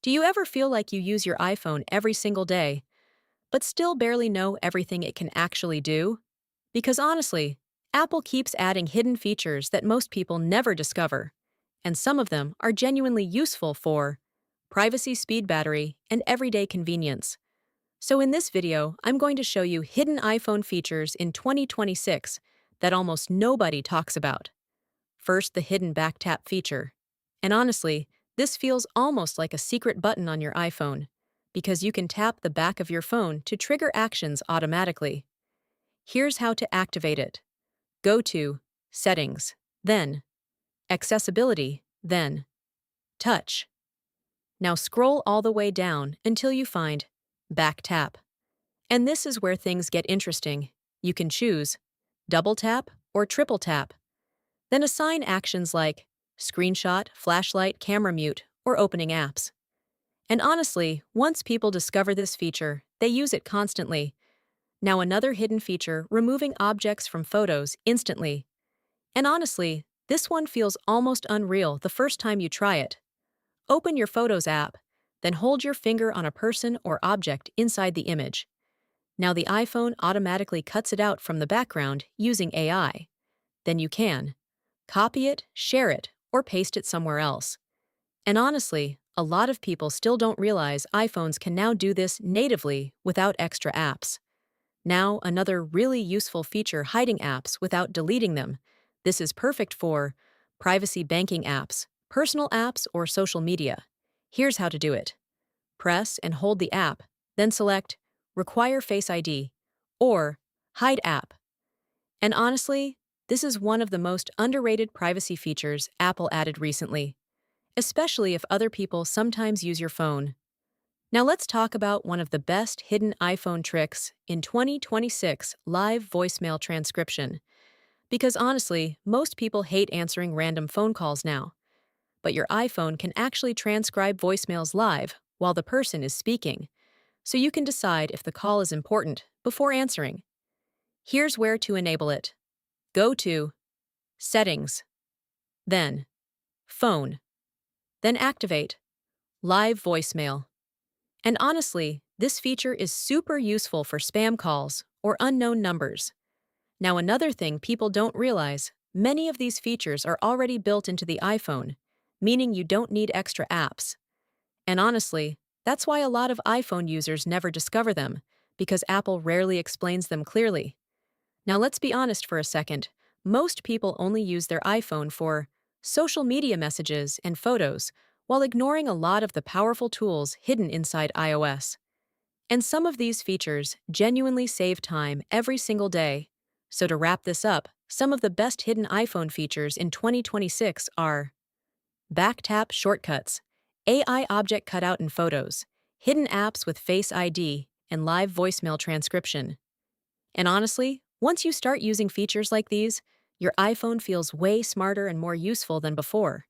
Do you ever feel like you use your iPhone every single day, but still barely know everything it can actually do? Because honestly, Apple keeps adding hidden features that most people never discover, and some of them are genuinely useful for privacy, speed, battery, and everyday convenience. So in this video, I'm going to show you hidden iPhone features in 2026 that almost nobody talks about. First, the hidden back tap feature. And honestly, this feels almost like a secret button on your iPhone, because you can tap the back of your phone to trigger actions automatically. Here's how to activate it. Go to Settings, then Accessibility, then Touch. Now scroll all the way down until you find Back Tap. And this is where things get interesting. You can choose double tap or triple tap. Then assign actions like screenshot, flashlight, camera mute, or opening apps. And honestly, once people discover this feature, they use it constantly. Now another hidden feature, removing objects from photos instantly. And honestly, this one feels almost unreal the first time you try it. Open your Photos app, then hold your finger on a person or object inside the image. Now the iPhone automatically cuts it out from the background using AI. Then you can copy it, share it, or paste it somewhere else. And honestly, a lot of people still don't realize iPhones can now do this natively without extra apps. Now, another really useful feature, hiding apps without deleting them. This is perfect for privacy banking apps, personal apps, or social media. Here's how to do it. Press and hold the app, then select Require Face ID or Hide App. And honestly, this is one of the most underrated privacy features Apple added recently, especially if other people sometimes use your phone. Now let's talk about one of the best hidden iPhone tricks in 2026, live voicemail transcription. Because honestly, most people hate answering random phone calls now. But your iPhone can actually transcribe voicemails live while the person is speaking, so you can decide if the call is important before answering. Here's where to enable it. Go to Settings, then Phone, then activate Live Voicemail. And honestly, this feature is super useful for spam calls or unknown numbers. Now, another thing people don't realize, many of these features are already built into the iPhone, meaning you don't need extra apps. And honestly, that's why a lot of iPhone users never discover them, because Apple rarely explains them clearly. Now, let's be honest for a second. Most people only use their iPhone for social media messages and photos, while ignoring a lot of the powerful tools hidden inside iOS. And some of these features genuinely save time every single day. So to wrap this up, some of the best hidden iPhone features in 2026 are Back Tap Shortcuts, AI object cutout in photos, hidden apps with Face ID, and live voicemail transcription. And honestly, once you start using features like these, your iPhone feels way smarter and more useful than before.